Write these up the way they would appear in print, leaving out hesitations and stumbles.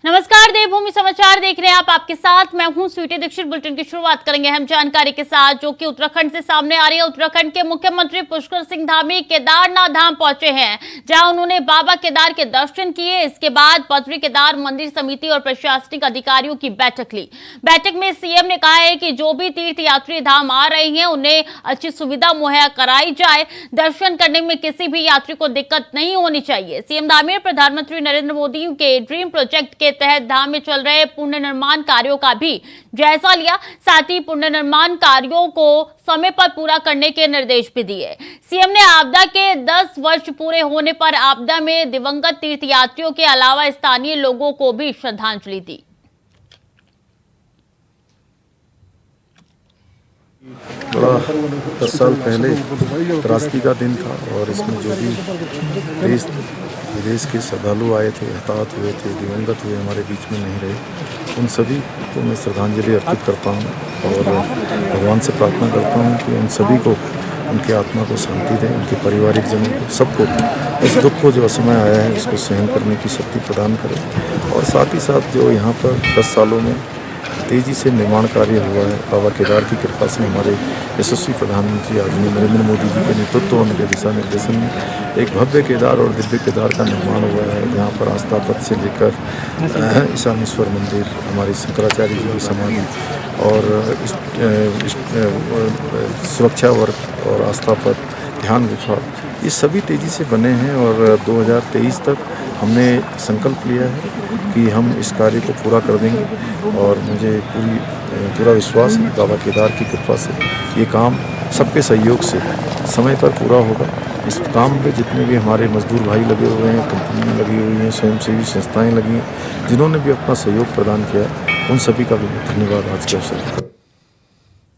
नमस्कार, देवभूमि समाचार देख रहे हैं आप। आपके साथ मैं हूं स्वीटी दीक्षित। बुलेटिन की शुरुआत करेंगे हम जानकारी के साथ जो कि उत्तराखंड से सामने आ रही है। उत्तराखंड के मुख्यमंत्री पुष्कर सिंह धामी केदारनाथ धाम पहुंचे हैं, जहां उन्होंने बाबा केदार के दर्शन किए। इसके बाद बद्री केदार मंदिर समिति और प्रशासनिक अधिकारियों की बैठक ली। बैठक में सीएम ने कहा है कि जो भी तीर्थ यात्री धाम आ रहे हैं उन्हें अच्छी सुविधा मुहैया कराई जाए। दर्शन करने में किसी भी यात्री को दिक्कत नहीं होनी चाहिए। सीएम धामी ने प्रधानमंत्री नरेंद्र मोदी के ड्रीम प्रोजेक्ट के तहत धाम में चल रहे पुनर्निर्माण कार्यों का भी जायजा लिया। साथ ही पुनर्निर्माण कार्यों को समय पर पूरा करने के निर्देश भी दिए। सीएम ने आपदा के 10 वर्ष पूरे होने पर आपदा में दिवंगत तीर्थयात्रियों के अलावा स्थानीय लोगों को भी श्रद्धांजलि दी। बड़ा 10 साल पहले त्रासदी का दिन था और इसमें जो भी देश विदेश के श्रद्धालु आए थे, हताहत हुए थे, दिवंगत हुए, हमारे बीच में नहीं रहे, उन सभी को मैं श्रद्धांजलि अर्पित करता हूं और भगवान से प्रार्थना करता हूं कि उन सभी को, उनके आत्मा को शांति दें, उनके पारिवारिक जनों को, सबको इस दुख को जो असमय आया है इसको सहन करने की शक्ति प्रदान करें। और साथ ही साथ जो यहाँ पर 10 सालों में तेज़ी से निर्माण कार्य हुआ है, बाबा केदार की कृपा से हमारे यशस्वी प्रधानमंत्री आदरणीय नरेंद्र मोदी जी के नेतृत्व और उनके दिशा निर्देशन में एक भव्य केदार और दिव्य केदार का निर्माण हुआ है, जहाँ पर आस्था पथ से लेकर ईशानेश्वर मंदिर, हमारे शंकराचार्य जी की समाधि और सुरक्षा वर्ग और आस्था पथ, ध्यान गुफा, ये सभी तेज़ी से बने हैं। और 2023 तक हमने संकल्प लिया है कि हम इस कार्य को पूरा कर देंगे और मुझे पूरा विश्वास है बाबा केदार की कृपा से ये काम सबके सहयोग से समय पर पूरा होगा। इस काम में जितने भी हमारे मजदूर भाई लगे हुए हैं, कंपनियां लगी हुई हैं, स्वयंसेवी संस्थाएं लगी हैं, जिन्होंने भी अपना सहयोग प्रदान किया, उन सभी का भी धन्यवाद आज के अवसर पर।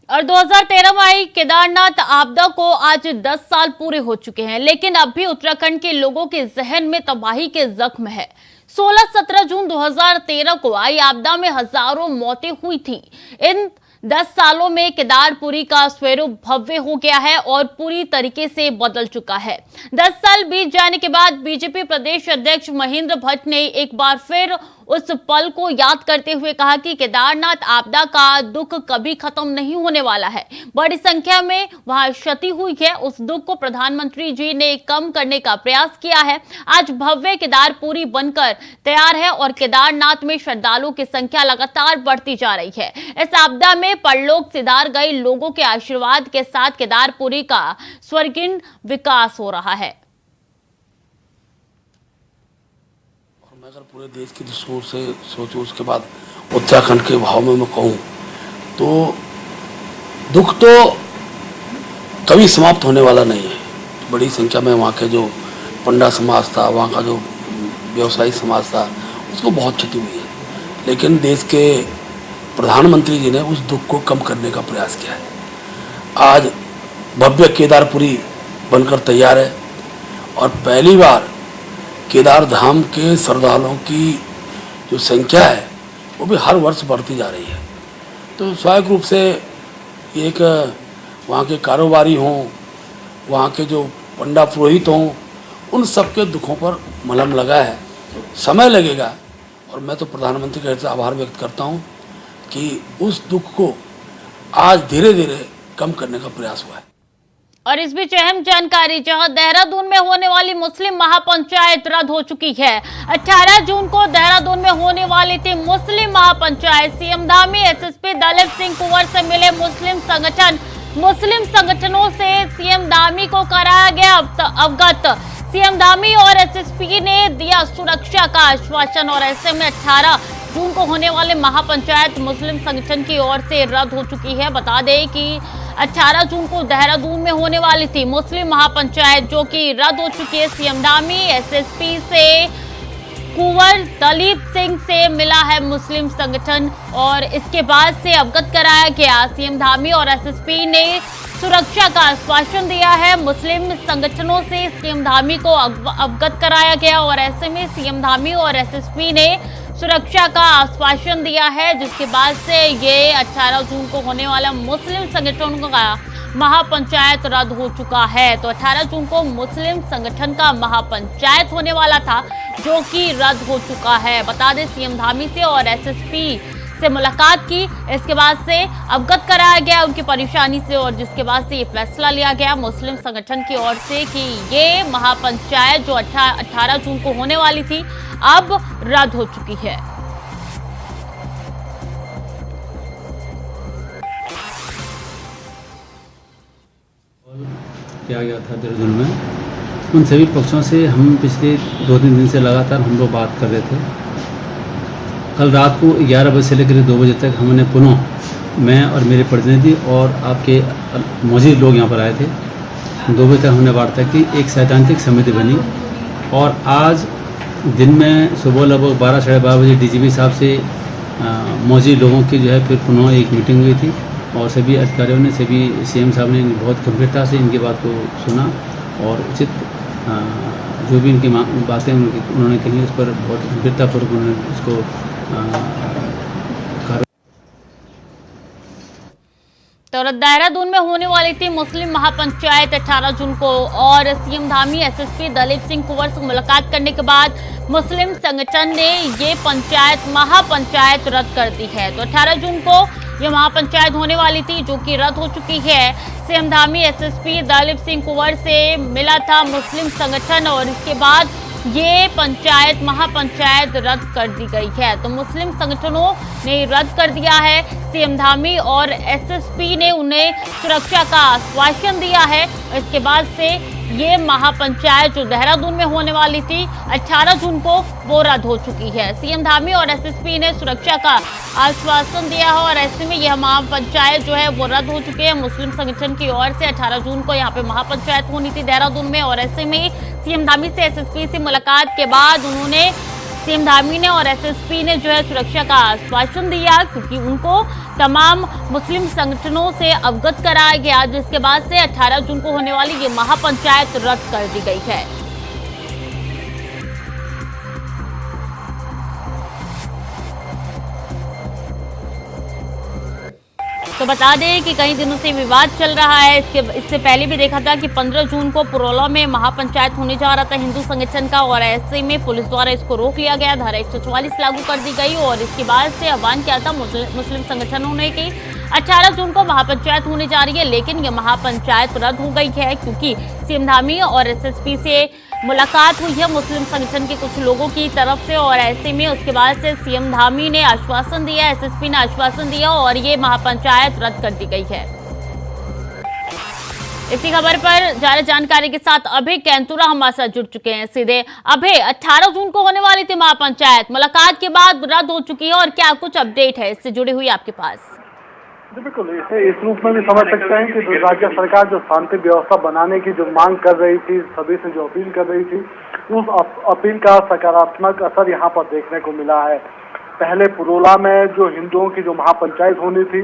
और 2013 में आई केदारनाथ आपदा को आज 10 साल पूरे हो चुके हैं, लेकिन अब भी उत्तराखंड के लोगों के जहन में तबाही के जख्म है। 16-17 जून 2013 को आई आपदा में हजारों मौतें हुई थी। इन 10 सालों में केदारपुरी का स्वरूप भव्य हो गया है और पूरी तरीके से बदल चुका है। 10 साल बीत जाने के बाद बीजेपी प्रदेश अध्यक्ष महेंद्र भट्ट ने एक बार फिर उस पल को याद करते हुए कहा कि केदारनाथ आपदा का दुख कभी खत्म नहीं होने वाला है। बड़ी संख्या में वहां क्षति हुई है, उस दुख को प्रधानमंत्री जी ने कम करने का प्रयास किया है। आज भव्य केदारपुरी बनकर तैयार है और केदारनाथ में श्रद्धालुओं की संख्या लगातार बढ़ती जा रही है। इस आपदा में परलोक सिधार गए लोगों के आशीर्वाद के साथ केदारपुरी का स्वर्गीय विकास हो रहा है। मैं अगर पूरे देश की दृष्टिकोण से सोचूं, उसके बाद उत्तराखंड के भाव में मैं कहूँ तो दुख तो कभी समाप्त होने वाला नहीं है। बड़ी संख्या में वहाँ के जो पंडा समाज था, वहाँ का जो व्यवसायी समाज था, उसको बहुत क्षति हुई है, लेकिन देश के प्रधानमंत्री जी ने उस दुख को कम करने का प्रयास किया है। आज भव्य केदारपुरी बनकर तैयार है और पहली बार केदार धाम के श्रद्धालुओं की जो संख्या है वो भी हर वर्ष बढ़ती जा रही है। तो स्वाभाविक रूप से एक वहाँ के कारोबारी हों, वहाँ के जो पंडा पुरोहित हों, उन सब के दुखों पर मलहम लगा है। समय लगेगा और मैं तो प्रधानमंत्री का आभार व्यक्त करता हूँ कि उस दुख को आज धीरे धीरे कम करने का प्रयास हुआ है। और इस बीच अहम जानकारी, जहां देहरादून में होने वाली मुस्लिम महापंचायत रद्द हो चुकी है। 18 जून को देहरादून में होने वाली थी मुस्लिम महापंचायत। सीएम धामी एसएसपी दलीप सिंह कुंवर से मिले मुस्लिम संगठनों से सीएम धामी को कराया गया अवगत। सीएम धामी और एसएसपी ने दिया सुरक्षा का आश्वासन और ऐसे में 18 जून को होने वाले महापंचायत मुस्लिम संगठन की ओर से रद्द हो चुकी है। बता दें कि 18 जून को देहरादून में होने वाली थी मुस्लिम महापंचायत, जो कि रद्द हो चुकी है। सीएम धामी एसएसपी से कुंवर दलीप सिंह से मिला है मुस्लिम संगठन और इसके बाद से अवगत कराया गया। सीएम धामी और एसएसपी ने सुरक्षा का आश्वासन दिया है। मुस्लिम संगठनों से सीएम धामी को अवगत कराया गया और ऐसे में सीएम धामी और एसएसपी ने सुरक्षा का आश्वासन दिया है, जिसके बाद से ये 18 जून को होने वाला मुस्लिम संगठनों का महापंचायत रद्द हो चुका है। तो 18 जून को मुस्लिम संगठन का महापंचायत होने वाला था, जो कि रद्द हो चुका है। बता दें, सीएम धामी से और एसएसपी से मुलाकात की, इसके बाद से अवगत कराया गया उनकी परेशानी से, और जिसके बाद से ये फैसला लिया गया मुस्लिम संगठन की ओर से कि ये महापंचायत जो 18 जून को होने वाली थी, अब रद्द हो चुकी है। किया गया था देहरादून में, उन सभी पक्षों से हम पिछले 2-3 दिन से लगातार हम लोग बात कर रहे थे। कल रात को 11 बजे से लेकर 2 बजे तक हमने पुनः, मैं और मेरे प्रतिनिधि और आपके मौजूद लोग यहाँ पर आए थे, 2 बजे तक हमने वार्ता की। एक सैद्धांतिक समिति बनी और आज दिन में सुबह लगभग 12-12:30 बजे डीजीपी साहब से मौजूद लोगों की जो है फिर पुनः एक मीटिंग हुई थी, और सभी अधिकारियों ने, सभी सीएम साहब ने बहुत गंभीरता से इनकी बात को सुना और उचित जो भी इनकी बातें उन्होंने कही, उस पर बहुत गंभीरतापूर्वक उन्होंने उसको तो देहरादून में होने वाली थी मुस्लिम महापंचायत 18 जून को, और सीएम धामी एसएसपी दलीप सिंह कुंवर से मुलाकात करने के बाद मुस्लिम संगठन ने ये महापंचायत रद्द कर दी है। तो 18 जून को ये महापंचायत होने वाली थी, जो कि रद्द हो चुकी है। सीएम धामी एसएसपी दलीप सिंह कुंवर से मिला था मुस्लिम संगठन, और इसके बाद ये महापंचायत रद्द कर दी गई है। तो मुस्लिम संगठनों ने रद्द कर दिया है। सीएम धामी और एसएसपी ने उन्हें सुरक्षा का आश्वासन दिया है। इसके बाद से ये महापंचायत जो देहरादून में होने वाली थी 18 जून को, वो रद्द हो चुकी है। सीएम धामी और एसएसपी ने सुरक्षा का आश्वासन दिया है, और ऐसे में यह महापंचायत जो है वो रद्द हो चुकी है। मुस्लिम संगठन की ओर से 18 जून को यहाँ पे महापंचायत होनी थी देहरादून में, और ऐसे में सीएम धामी से एसएसपी से मुलाकात के बाद उन्होंने, सीएम धामी ने और एसएसपी ने जो है सुरक्षा का आश्वासन दिया, क्योंकि उनको तमाम मुस्लिम संगठनों से अवगत कराया गया, जिसके बाद से 18 जून को होने वाली ये महापंचायत रद्द कर दी गई है। तो बता दें कि कई दिनों से विवाद चल रहा है। इससे पहले भी देखा था कि 15 जून को पुरोला में महापंचायत होने जा रहा था हिंदू संगठन का, और ऐसे में पुलिस द्वारा इसको रोक लिया गया, धारा 144 लागू कर दी गई, और इसके बाद से आह्वान किया था मुस्लिम संगठनों ने कि 18 जून को महापंचायत होने जा रही है। लेकिन यह महापंचायत रद्द हो गई है, क्योंकि सीएम धामी और एसएसपी से मुलाकात हुई है मुस्लिम संगठन के कुछ लोगों की तरफ से, और ऐसे में उसके बाद से सीएम धामी ने आश्वासन दिया, एसएसपी ने आश्वासन दिया, और ये महापंचायत रद्द कर दी गई है। इसी खबर पर ज्यादा जानकारी के साथ अभय कैंतुरा हमारे साथ जुड़ चुके हैं सीधे। अभय, 18 जून को होने वाली थी महापंचायत, मुलाकात के बाद रद्द हो चुकी है, और क्या कुछ अपडेट है इससे जुड़ी हुई आपके पास? बिल्कुल, इसे इस रूप में भी समझ सकते हैं कि राज्य सरकार जो शांति व्यवस्था बनाने की जो मांग कर रही थी, सभी से जो अपील कर रही थी, उस अपील का सकारात्मक असर यहाँ पर देखने को मिला है। पहले पुरोला में जो हिंदुओं की जो महापंचायत होनी थी,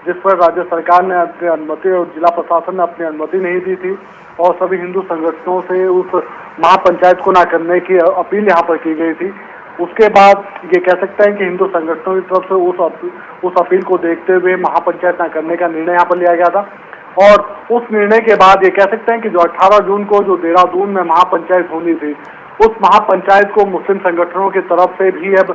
जिस पर राज्य सरकार ने अपनी अनुमति और जिला प्रशासन ने अपनी अनुमति नहीं दी थी, और सभी हिंदू संगठनों से उस महापंचायत को न करने की अपील यहाँ पर की गई थी। उसके बाद ये कह सकते हैं कि हिंदू संगठनों की तरफ से उस अपील को देखते हुए महापंचायत न करने का निर्णय यहाँ पर लिया गया था, और उस निर्णय के बाद ये कह सकते हैं कि जो 18 जून को जो देहरादून में महापंचायत होनी थी, उस महापंचायत को मुस्लिम संगठनों की तरफ से भी अब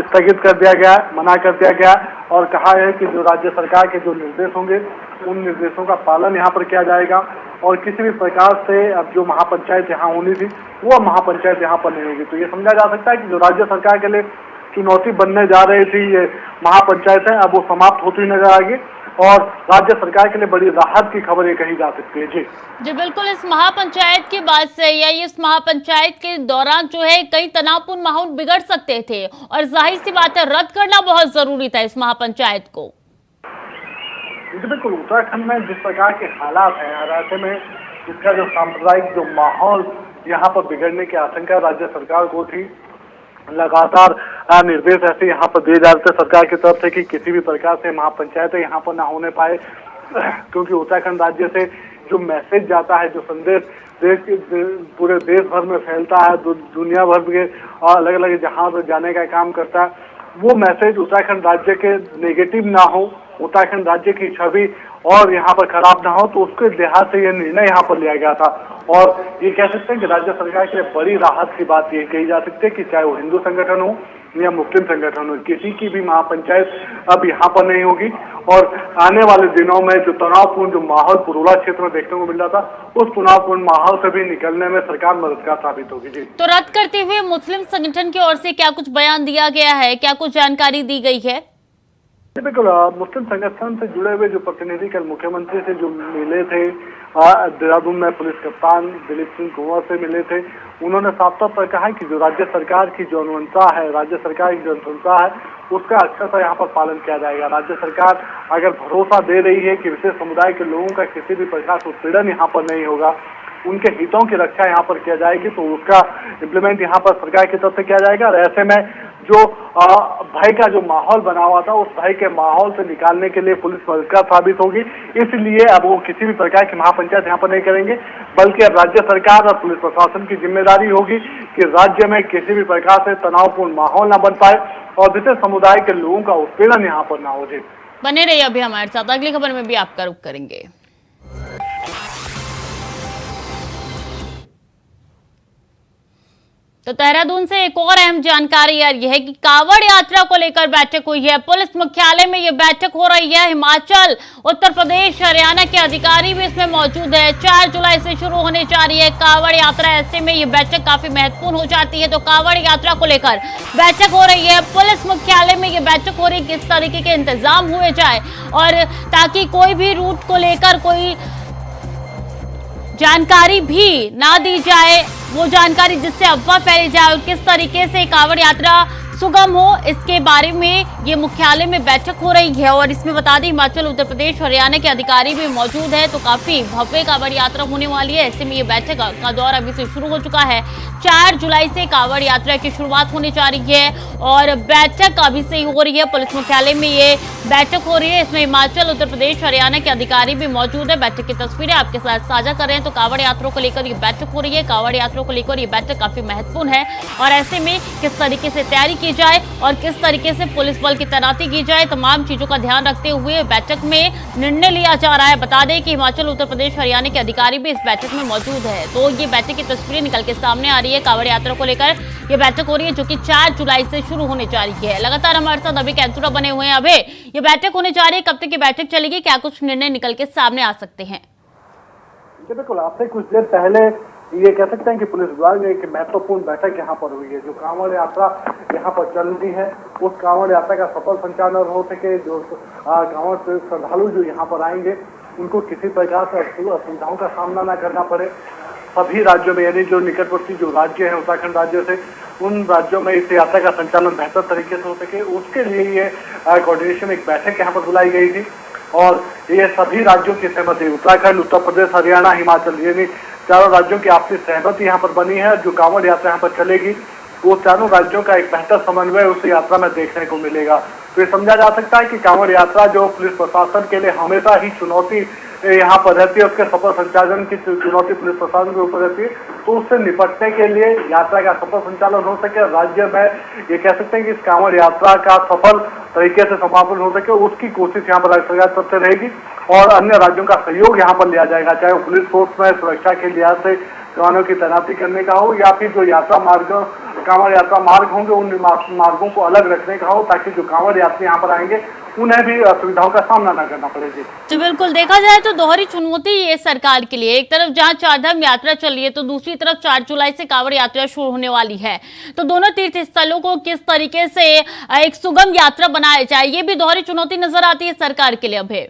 स्थगित कर दिया गया, मना कर दिया गया, और कहा है कि जो राज्य सरकार के जो निर्देश होंगे उन निर्देशों का पालन यहाँ पर किया जाएगा, और किसी भी प्रकार से अब जो महापंचायत यहाँ होनी थी वो महापंचायत यहाँ पर नहीं होगी। तो ये समझा जा सकता है कि जो राज्य सरकार के लिए चुनौती बनने जा रही थी ये महापंचायत है, अब वो समाप्त होती नजर आएगी, और राज्य सरकार के लिए बड़ी राहत की खबर ये कही जा सकती है। जी बिल्कुल, इस महापंचायत के बाद से या इस महापंचायत के दौरान जो है कई तनावपूर्ण माहौल बिगड़ सकते थे, और जाहिर सी बात है रद्द करना बहुत जरूरी था इस महापंचायत को। बिल्कुल, उत्तराखंड में जिस प्रकार के हालात हैं, ऐसे में इसका जो सांप्रदायिक जो माहौल यहाँ पर बिगड़ने की आशंका राज्य सरकार को थी। लगातार निर्देश ऐसे यहाँ पर दिए जा रहे थे सरकार की तरफ से कि किसी भी प्रकार से महापंचायतें यहाँ पर ना होने पाए, क्योंकि उत्तराखंड राज्य से जो मैसेज जाता है, जो संदेश पूरे देश भर में फैलता है, दुनिया भर के अलग अलग जहां पर जाने का काम करता है, वो मैसेज उत्तराखंड राज्य के नेगेटिव ना हो, उत्तराखंड राज्य की छवि और यहाँ पर खराब ना हो, तो उसके लिहाज से यह निर्णय यहाँ पर लिया गया था। और ये कह सकते हैं कि राज्य सरकार के लिए बड़ी राहत की बात ये कही जा सकती है कि चाहे वो हिंदू संगठन हो या मुस्लिम संगठन हो, किसी की भी महापंचायत अब यहाँ पर नहीं होगी। और आने वाले दिनों में जो तनावपूर्ण जो माहौल पुरुला क्षेत्र में देखने को मिल रहा था, उस तनावपूर्ण माहौल से भी निकलने में सरकार मददगार साबित होगी। जी, तो रद्द करते हुए मुस्लिम संगठन की ओर से क्या कुछ बयान दिया गया है, क्या कुछ जानकारी दी गई है? बिल्कुल, मुस्लिम संगठन से जुड़े हुए जो प्रतिनिधि कल मुख्यमंत्री से जो मिले थे, देहरादून में पुलिस कप्तान दिलीप सिंह कुंवर से मिले थे, उन्होंने साफ तौर पर कहा कि जो राज्य सरकार की जो अनुशंसा है, राज्य सरकार की जो अनुशंसा है, उसका अक्षरशः यहाँ पर पालन किया जाएगा। राज्य सरकार अगर भरोसा दे रही है कि विशेष समुदाय के लोगों का किसी भी प्रकार से उत्पीड़न यहाँ पर नहीं होगा, उनके हितों की रक्षा यहाँ पर किया जाएगी, तो उसका इम्प्लीमेंट यहाँ पर सरकार की तरफ से किया जाएगा। और ऐसे में जो भय का जो माहौल बना हुआ था, उस भय के माहौल से निकालने के लिए पुलिस मददगार साबित होगी। इसलिए अब वो किसी भी प्रकार की महापंचायत यहाँ पर नहीं करेंगे, बल्कि अब राज्य सरकार और पुलिस प्रशासन की जिम्मेदारी होगी कि राज्य में किसी भी प्रकार से तनावपूर्ण माहौल न बन पाए और विशेष समुदाय के लोगों का उत्पीड़न यहाँ पर ना हो जाए। बने रहिए अभी हमारे साथ, अगली खबर में भी आपका रुख करेंगे। तो देहरादून से एक और अहम जानकारी यह है कि कांवड़ यात्रा को लेकर बैठक हुई है। पुलिस मुख्यालय में यह बैठक हो रही है। हिमाचल, उत्तर प्रदेश, हरियाणा के अधिकारी भी इसमें मौजूद है। 4 जुलाई से शुरू होने जा रही है कांवड़ यात्रा। ऐसे में यह बैठक काफी महत्वपूर्ण हो जाती है। तो कांवड़ यात्रा को लेकर बैठक हो रही है। पुलिस मुख्यालय में यह बैठक हो रही है, किस तरीके के इंतजाम हुए जाए और ताकि कोई भी रूट को लेकर कोई जानकारी भी ना दी जाए, वो जानकारी जिससे अफवाह फैली जाए और किस तरीके से कांवड़ यात्रा सुगम हो, इसके बारे में ये मुख्यालय में बैठक हो रही है। और इसमें बता दें हिमाचल, उत्तर प्रदेश, हरियाणा के अधिकारी भी मौजूद है। तो काफी भव्य कांवड़ यात्रा होने वाली है। ऐसे में ये बैठक का दौर अभी से शुरू हो चुका है। 4 जुलाई से कांवड़ यात्रा की शुरुआत होने जा रही है और बैठक अभी से ही हो रही है। पुलिस मुख्यालय में ये बैठक हो रही है। इसमें हिमाचल, उत्तर प्रदेश, हरियाणा के अधिकारी भी मौजूद है। बैठक की तस्वीरें आपके साथ साझा कर रहे हैं। तो कांवड़ यात्रा को लेकर ये बैठक हो रही है। कांवड़ यात्रा को लेकर ये बैठक काफी महत्वपूर्ण है और ऐसे में किस तरीके से तैयारी की जाए और किस तरीके से पुलिस बल की तैनाती की जाए, तमाम चीजों का ध्यान रखते हुए बैठक में निर्णय लिया जा रहा है। बता दें कि हिमाचल, उत्तर प्रदेश, हरियाणा के अधिकारी भी इस बैठक में मौजूद है। तो ये बैठक की तस्वीरें निकल के सामने आ रही है। कांवड़ यात्रा को लेकर ये बैठक हो रही है जो कि 4 जुलाई से शुरू होने जा रही है। लगातार हमारे साथ अभी कैंसुरा बने हुए हैं। अभी ये बैठक होने जा रही है, कब तक ये बैठक चलेगी, क्या कुछ निर्णय निकल के सामने आ सकते हैं? बिल्कुल, आपसे कुछ देर पहले ये कह सकते हैं कि पुलिस विभाग में एक महत्वपूर्ण बैठक यहाँ पर हुई है। जो कांवड़ यात्रा यहाँ पर चल रही है, उस कांवड़ यात्रा का सफल संचालन हो सके, जो कांवड़ श्रद्धालु जो यहाँ पर आएंगे उनको किसी प्रकार से असुविधाओं का सामना न करना पड़े। सभी राज्यों में, यानी जो निकटवर्ती जो राज्य हैं उत्तराखंड राज्य से, उन राज्यों में इस यात्रा का संचालन बेहतर तरीके से हो सके, उसके लिए ये कोऑर्डिनेशन एक बैठक यहाँ पर बुलाई गई थी। और ये सभी राज्यों की सहमति, उत्तराखंड, उत्तर प्रदेश, हरियाणा, हिमाचल, यानी चारों राज्यों की आपसी सहमति यहाँ पर बनी है। जो कांवड़ यात्रा यहाँ पर चलेगी, वो चारों राज्यों का एक बेहतर समन्वय उस यात्रा में देखने को मिलेगा। तो ये समझा जा सकता है कि कांवड़ यात्रा जो पुलिस प्रशासन के लिए हमेशा ही चुनौती यहाँ पर रहती है, उसके सफल संचालन की चुनौती पुलिस प्रशासन के ऊपर रहती है। तो उससे निपटने के लिए यात्रा का सफल संचालन हो सके, राज्य में ये कह सकते हैं कि इस कांवड़ यात्रा का सफल तरीके से समापन हो सके, उसकी कोशिश यहाँ पर राज्य सरकार तरफ से रहेगी। और अन्य राज्यों का सहयोग यहाँ पर लिया जाएगा, चाहे वो पुलिस फोर्स में सुरक्षा के लिहाज से जवानों की तैनाती करने का हो, या फिर जो यात्रा मार्ग, कांवड़ यात्रा मार्ग होंगे, उन मार्गों को अलग रखने का हो, ताकि जो कांवड़ यात्री यहाँ पर आएंगे उन्हें भी असुविधाओं का सामना न करना पड़े। तो बिल्कुल देखा जाए तो दोहरी चुनौती ये सरकार के लिए, एक तरफ जहां चारधाम यात्रा चल रही है तो दूसरी तरफ 4 जुलाई से कांवड़ यात्रा शुरू होने वाली है। तो दोनों तीर्थ स्थलों को किस तरीके से एक सुगम यात्रा बनाया जाए, ये भी दोहरी चुनौती नजर आती है सरकार के लिए। अभी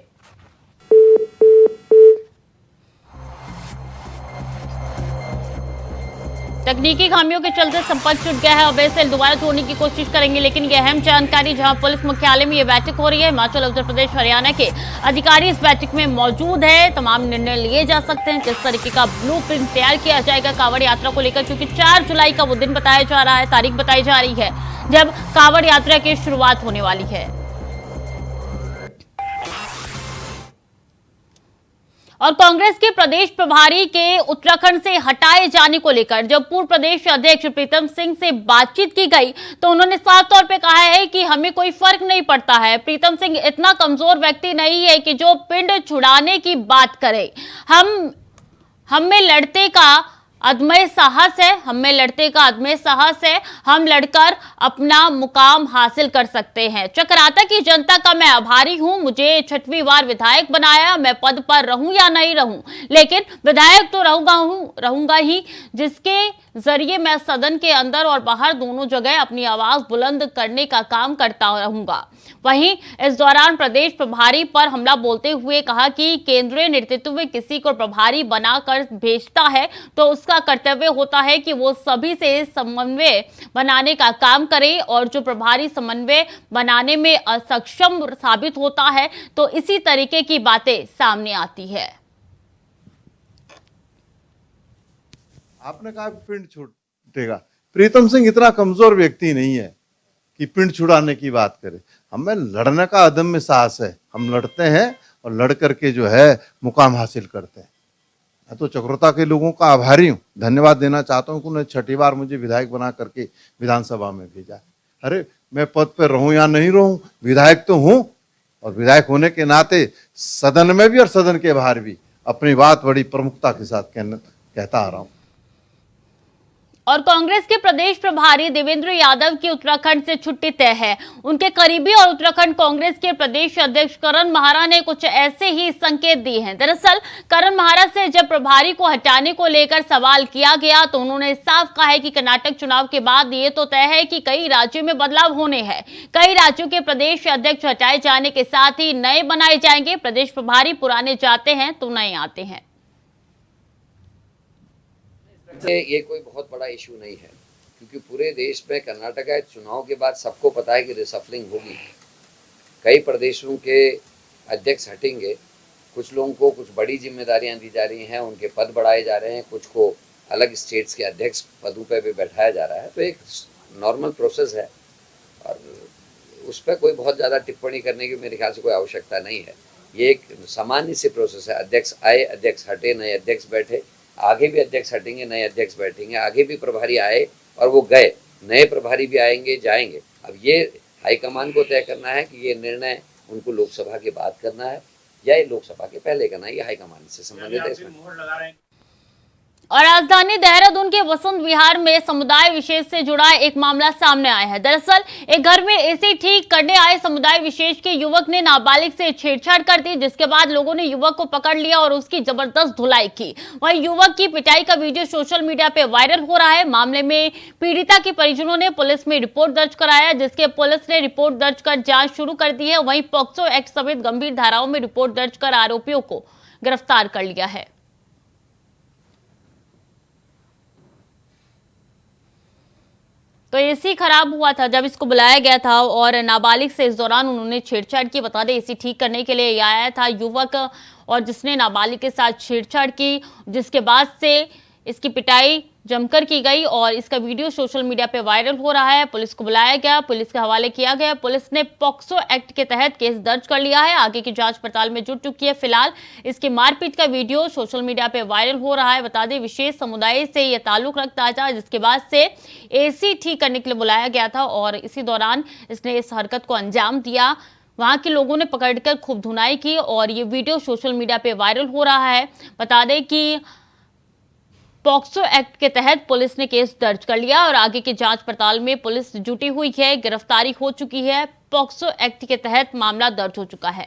तकनीकी खामियों के चलते संपर्क टूट गया है। अब इसे दोबारा जोड़ने की कोशिश करेंगे, लेकिन ये अहम जानकारी, जहां पुलिस मुख्यालय में ये बैठक हो रही है, हिमाचल, उत्तर प्रदेश, हरियाणा के अधिकारी इस बैठक में मौजूद है। तमाम निर्णय लिए जा सकते हैं, किस तरीके का ब्लूप्रिंट तैयार किया जाएगा कांवड़ यात्रा को लेकर, क्योंकि 4 जुलाई का वो दिन बताया जा रहा है, तारीख बताई जा रही है जब कांवड़ यात्रा की शुरुआत होने वाली है। और कांग्रेस के प्रदेश प्रभारी के उत्तराखंड से हटाए जाने को लेकर जब पूर्व प्रदेश अध्यक्ष प्रीतम सिंह से बातचीत की गई तो उन्होंने साफ तौर पे कहा है कि हमें कोई फर्क नहीं पड़ता है। प्रीतम सिंह इतना कमजोर व्यक्ति नहीं है कि जो पिंड छुड़ाने की बात करे। हम में लड़ते का अदम्य साहस है, हमें लड़ते का अदम्य साहस है, हम लड़कर अपना मुकाम हासिल कर सकते हैं। चकराता की जनता का मैं आभारी हूं, मुझे 6वीं बार विधायक बनाया, मैं पद पर रहूं या नहीं रहूं, लेकिन विधायक तो रहूंगा ही, जिसके जरिए मैं सदन के अंदर और बाहर दोनों जगह अपनी आवाज बुलंद करने का काम करता रहूंगा। वहीं इस दौरान प्रदेश प्रभारी पर हमला बोलते हुए कहा कि केंद्रीय नेतृत्व किसी को प्रभारी बनाकर भेजता है तो उसका कर्तव्य होता है कि वो सभी से समन्वय बनाने का काम करे, और जो प्रभारी समन्वय बनाने में असक्षम साबित होता है तो इसी तरीके की बातें सामने आती है। आपने कहा पिंड छूटेगा। प्रीतम सिंह इतना कमजोर व्यक्ति नहीं है कि पिंड छुड़ाने की बात करे। हमें लड़ने का अदम्य साहस है, हम लड़ते हैं और लड़ करके जो है मुकाम हासिल करते हैं। मैं तो चक्रोता के लोगों का आभारी हूँ, धन्यवाद देना चाहता हूँ कि उन्होंने 6ठी बार मुझे विधायक बना करके विधानसभा में भेजा। अरे मैं पद पर रहूं या नहीं रहूं, विधायक तो हूं, और विधायक होने के नाते सदन में भी और सदन के बाहर भी अपनी बात बड़ी प्रमुखता के साथ कहता आ रहा हूँ। और कांग्रेस के प्रदेश प्रभारी देवेंद्र यादव की उत्तराखंड से छुट्टी तय है। उनके करीबी और उत्तराखंड कांग्रेस के प्रदेश अध्यक्ष करण महारा ने कुछ ऐसे ही संकेत दिए हैं। दरअसल करण महारा से जब प्रभारी को हटाने को लेकर सवाल किया गया तो उन्होंने साफ कहा है कि कर्नाटक चुनाव के बाद ये तो तय है कि कई राज्यों में बदलाव होने हैं, कई राज्यों के प्रदेश अध्यक्ष हटाए जाने के साथ ही नए बनाए जाएंगे। प्रदेश प्रभारी पुराने जाते हैं तो नए आते हैं। ये कोई बहुत बड़ा इशू नहीं है, क्योंकि पूरे देश में कर्नाटक चुनाव के बाद सबको पता है कि रिसफलिंग होगी। कई प्रदेशों के अध्यक्ष हटेंगे, कुछ लोगों को कुछ बड़ी जिम्मेदारियां दी जा रही हैं, उनके पद बढ़ाए जा रहे हैं, कुछ को अलग स्टेट्स के अध्यक्ष पदों पे भी बैठाया जा रहा है। तो एक नॉर्मल प्रोसेस है और उस पर कोई बहुत ज़्यादा टिप्पणी करने की मेरे ख्याल से कोई आवश्यकता नहीं है। ये एक सामान्य सी प्रोसेस है। अध्यक्ष आए, अध्यक्ष हटे, नए अध्यक्ष बैठे, आगे भी अध्यक्ष हटेंगे, नए अध्यक्ष बैठेंगे, आगे भी प्रभारी आए और वो गए, नए प्रभारी भी आएंगे जाएंगे। अब ये हाईकमान को तय करना है कि ये निर्णय उनको लोकसभा के बाद करना है या ये लोकसभा के पहले करना है, ये हाईकमान से संबंधित है। और राजधानी देहरादून के वसंत विहार में समुदाय विशेष से जुड़ा एक मामला सामने आया है। दरअसल एक घर में एसी ठीक करने आए समुदाय विशेष के युवक ने नाबालिग से छेड़छाड़ कर दी, जिसके बाद लोगों ने युवक को पकड़ लिया और उसकी जबरदस्त धुलाई की। वहीं युवक की पिटाई का वीडियो सोशल मीडिया पे वायरल हो रहा है। मामले में पीड़िता के परिजनों ने पुलिस में रिपोर्ट दर्ज कराया, जिसके पुलिस ने रिपोर्ट दर्ज कर जाँच शुरू कर दी है। वहीं पॉक्सो एक्ट समेत गंभीर धाराओं में रिपोर्ट दर्ज कर आरोपियों को गिरफ्तार कर लिया है। तो एसी खराब हुआ था जब इसको बुलाया गया था और नाबालिग से इस दौरान उन्होंने छेड़छाड़ की। बता दें एसी ठीक करने के लिए आया था युवक और जिसने नाबालिग के साथ छेड़छाड़ की, जिसके बाद से इसकी पिटाई जमकर की गई और इसका वीडियो सोशल मीडिया पे वायरल हो रहा है। पुलिस को बुलाया गया, पुलिस के हवाले किया गया। पुलिस ने पॉक्सो एक्ट के तहत केस दर्ज कर लिया है, आगे की जांच पड़ताल में जुट चुकी है। फिलहाल इसकी मारपीट का वीडियो सोशल मीडिया पे वायरल हो रहा है। बता दें विशेष समुदाय से यह ताल्लुक रखता था, जिसके बाद से एसी ठीक करने के लिए बुलाया गया था और इसी दौरान इसने इस हरकत को अंजाम दिया। वहां के लोगों ने पकड़कर खूब धुनाई की और ये वीडियो सोशल मीडिया पे वायरल हो रहा है। बता दें कि पॉक्सो एक्ट के तहत पुलिस ने केस दर्ज कर लिया और आगे की जांच पड़ताल में पुलिस जुटी हुई है। गिरफ्तारी हो चुकी है, पॉक्सो एक्ट के तहत मामला दर्ज हो चुका है।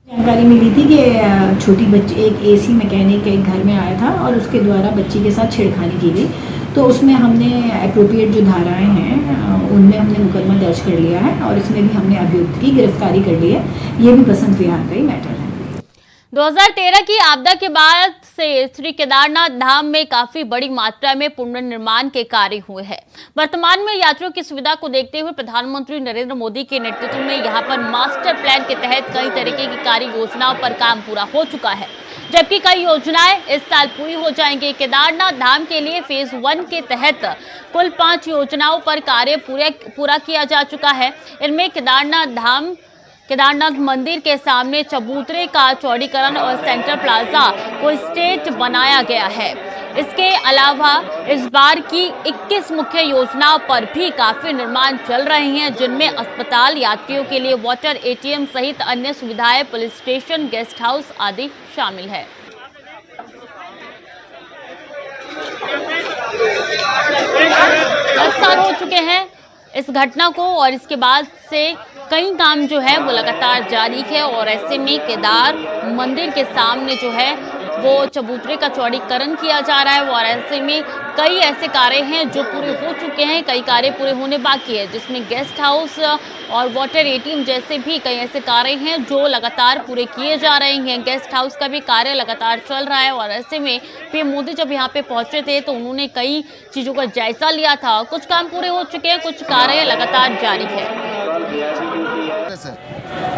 जानकारी मिली थी कि छोटी बच्ची एक एसी मैकेनिक एक घर में आया था और उसके द्वारा बच्ची के साथ छेड़खानी की गई। तो उसमें हमने एप्रोप्रिएट जो धाराएं हैं उनमें हमने मुकदमा दर्ज कर लिया है और इसमें भी हमने अभियुक्त की गिरफ्तारी कर ली है। ये भी बसंत विहार का ही मैटर है। 2013 की आपदा के बाद से श्री केदारनाथ धाम में काफी बड़ी मात्रा में पुनर्निर्माण के कार्य हुए हैं। वर्तमान में यात्रियों की सुविधा को देखते हुए प्रधानमंत्री नरेंद्र मोदी के नेतृत्व में यहां पर मास्टर प्लान के तहत कई तरीके की कार्य योजनाओं पर काम पूरा हो चुका है। जबकि कई योजनाएं इस साल पूरी हो जाएंगी। केदारनाथ धाम के लिए फेज 1 के तहत कुल 5 योजनाओं पर कार्य पूरा किया जा चुका है। इनमें केदारनाथ मंदिर के सामने चबूतरे का चौड़ीकरण और सेंट्रल प्लाजा को स्टेज बनाया गया है। इसके अलावा इस बार की 21 मुख्य योजनाओं पर भी काफी निर्माण चल रहे हैं, जिनमें अस्पताल, यात्रियों के लिए वाटर एटीएम सहित अन्य सुविधाएं, पुलिस स्टेशन, गेस्ट हाउस आदि शामिल है। साल हो चुके हैं इस घटना को और इसके बाद से कई काम जो है वो लगातार जारी है और ऐसे में केदार मंदिर के सामने जो है वो चबूतरे का चौड़ीकरण किया जा रहा है और ऐसे में कई ऐसे कार्य हैं जो पूरे हो चुके हैं, कई कार्य पूरे होने बाकी है, जिसमें गेस्ट हाउस और वाटर एटीएम जैसे भी कई ऐसे कार्य हैं जो लगातार पूरे किए जा रहे हैं। गेस्ट हाउस का भी कार्य लगातार चल रहा है और ऐसे में पीएम मोदी जब यहाँ पे पहुंचे थे तो उन्होंने कई चीजों का जायजा लिया था। कुछ काम पूरे हो चुके हैं, कुछ कार्य लगातार जारी है।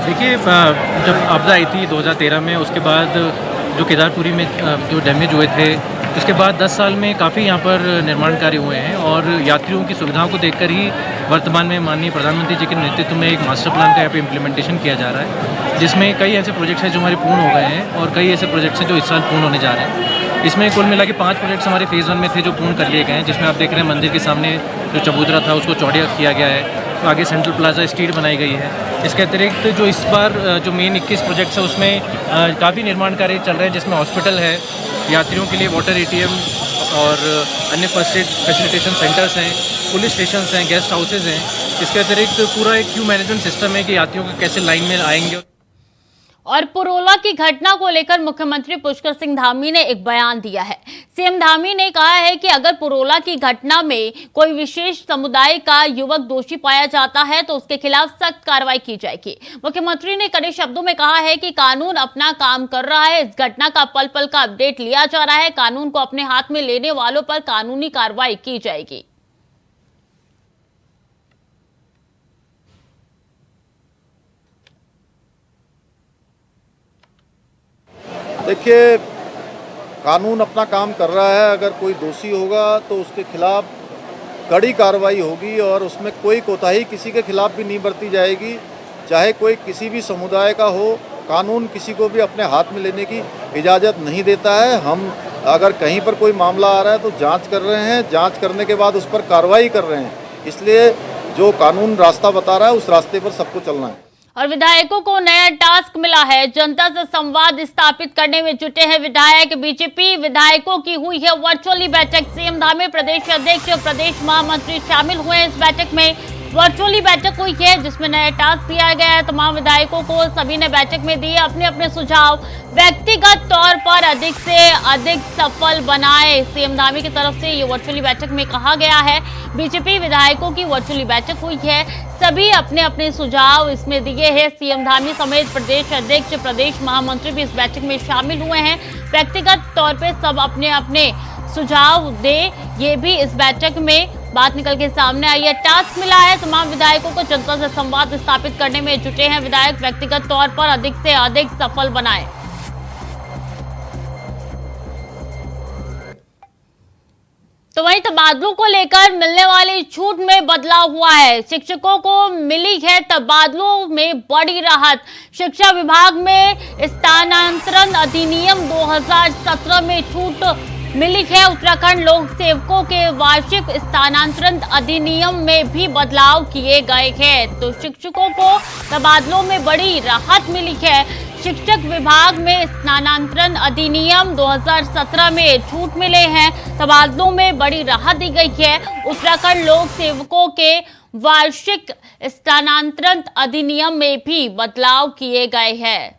देखिए, जब आपदा आई थी 2013 में, उसके बाद जो केदारपुरी में जो डैमेज हुए थे, उसके बाद 10 साल में काफ़ी यहाँ पर निर्माण कार्य हुए हैं और यात्रियों की सुविधाओं को देखकर ही वर्तमान में माननीय प्रधानमंत्री जी के नेतृत्व में एक मास्टर प्लान का यहाँ पे इम्प्लीमेंटेशन किया जा रहा है, जिसमें कई ऐसे प्रोजेक्ट्स हैं जो हमारे पूर्ण हो गए हैं और कई ऐसे प्रोजेक्ट्स हैं जो इस साल पूर्ण होने जा रहे हैं। इसमें कुल मिला के 5 प्रोजेक्ट्स हमारे फेज़ 1 में थे जो पूर्ण कर लिए गए हैं, जिसमें आप देख रहे हैं मंदिर के सामने जो चबूतरा था उसको चौड़ा किया गया है, तो आगे सेंट्रल प्लाजा स्ट्रीट बनाई गई है। इसके अतिरिक्त जो इस बार जो मेन 21 प्रोजेक्ट्स है उसमें काफ़ी निर्माण कार्य चल रहे हैं, जिसमें हॉस्पिटल है, यात्रियों के लिए वाटर एटीएम और अन्य फर्स्ट एड फैसिलिटेशन सेंटर्स हैं, पुलिस स्टेशंस हैं, गेस्ट हाउसेज हैं। इसके अतिरिक्त पूरा एक क्यू मैनेजमेंट सिस्टम है कि यात्रियों को कैसे लाइन में आएंगे। और पुरोला की घटना को लेकर मुख्यमंत्री पुष्कर सिंह धामी ने एक बयान दिया है। सीएम धामी ने कहा है कि अगर पुरोला की घटना में कोई विशेष समुदाय का युवक दोषी पाया जाता है तो उसके खिलाफ सख्त कार्रवाई की जाएगी। मुख्यमंत्री ने कड़े शब्दों में कहा है कि कानून अपना काम कर रहा है, इस घटना का पल पल का अपडेट लिया जा रहा है, कानून को अपने हाथ में लेने वालों पर कानूनी कार्रवाई की जाएगी। देखिए, कानून अपना काम कर रहा है। अगर कोई दोषी होगा तो उसके खिलाफ कड़ी कार्रवाई होगी और उसमें कोई कोताही किसी के खिलाफ भी नहीं बरती जाएगी, चाहे कोई किसी भी समुदाय का हो। कानून किसी को भी अपने हाथ में लेने की इजाज़त नहीं देता है। हम अगर कहीं पर कोई मामला आ रहा है तो जांच कर रहे हैं, जांच करने के बाद उस पर कार्रवाई कर रहे हैं। इसलिए जो कानून रास्ता बता रहा है उस रास्ते पर सबको चलना है। और विधायकों को नया टास्क मिला है, जनता से संवाद स्थापित करने में जुटे हैं विधायक। बीजेपी विधायकों की हुई है वर्चुअली बैठक। सीएम धामी, प्रदेश अध्यक्ष और प्रदेश महामंत्री शामिल हुए इस बैठक में। वर्चुअली बैठक हुई है जिसमें नया टास्क दिया गया है तमाम विधायकों को। सभी ने बैठक में दिए अपने अपने सुझाव, व्यक्तिगत तौर पर अधिक से अधिक सफल बनाए। सीएम धामी की तरफ से ये वर्चुअली बैठक में कहा गया है। बीजेपी विधायकों की वर्चुअली बैठक हुई है, सभी अपने अपने सुझाव इसमें दिए हैं। सीएम धामी समेत प्रदेश अध्यक्ष, प्रदेश महामंत्री भी इस बैठक में शामिल हुए हैं। व्यक्तिगत तौर पे सब अपने अपने सुझाव दे, ये भी इस बैठक में बात निकल के सामने आई है। टास्क मिला है तमाम विधायकों को, जनता से संवाद स्थापित करने में जुटे हैं विधायक। व्यक्तिगत तौर पर अधिक से अधिक सफल बनाए। तो वहीं तबादलों को लेकर मिलने वाली छूट में बदलाव हुआ है। शिक्षकों को मिली है तबादलों में बड़ी राहत। शिक्षा विभाग में स्थानांतरण अधिनियम 2017 में छूट मिली है। उत्तराखंड लोक सेवकों के वार्षिक स्थानांतरण अधिनियम में भी बदलाव किए गए हैं। तो शिक्षकों को तबादलों में बड़ी राहत मिली है। शिक्षक विभाग में स्थानांतरण अधिनियम 2017 में छूट मिले हैं, तबादलों में बड़ी राहत दी गई है। उत्तराखंड लोक सेवकों के वार्षिक स्थानांतरण अधिनियम में भी बदलाव किए गए हैं।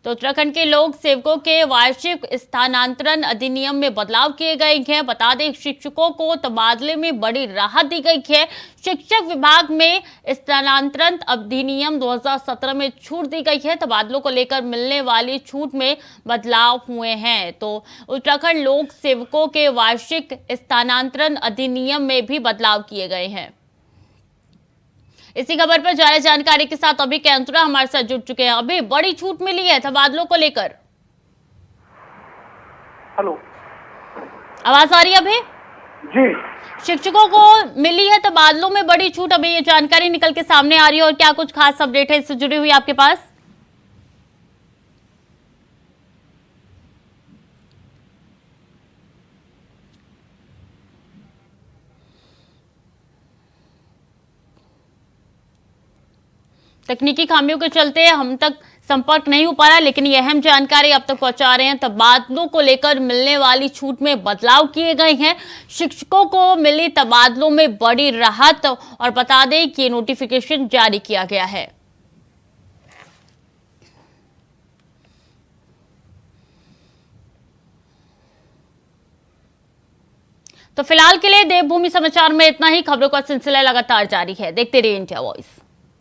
तो उत्तराखंड के लोक सेवकों के वार्षिक स्थानांतरण अधिनियम में बदलाव किए गए हैं। बता दें, शिक्षकों को तबादले में बड़ी राहत दी गई है। शिक्षक विभाग में स्थानांतरण अधिनियम 2017 में छूट दी गई है। तबादलों को लेकर मिलने वाली छूट में बदलाव हुए हैं। तो उत्तराखंड लोक सेवकों के वार्षिक स्थानांतरण अधिनियम में भी बदलाव किए गए हैं। इसी खबर पर ज्यादा जानकारी के साथ अभी कैंतुरा हमारे साथ जुड़ चुके हैं। अभी बड़ी छूट मिली है तबादलों को लेकर। हेलो, आवाज आ रही है अभी? जी शिक्षकों को मिली है तबादलों में बड़ी छूट, अभी ये जानकारी निकल के सामने आ रही है और क्या कुछ खास अपडेट है इससे जुड़ी हुई आपके पास? तकनीकी खामियों के चलते हम तक संपर्क नहीं हो पा रहा, लेकिन यह अहम जानकारी अब तक पहुंचा रहे हैं। तबादलों को लेकर मिलने वाली छूट में बदलाव किए गए हैं। शिक्षकों को मिली तबादलों में बड़ी राहत, और बता दें कि नोटिफिकेशन जारी किया गया है। तो फिलहाल के लिए देवभूमि समाचार में इतना ही। खबरों का सिलसिला लगातार जारी है, देखते रहिए इंडिया वॉइस।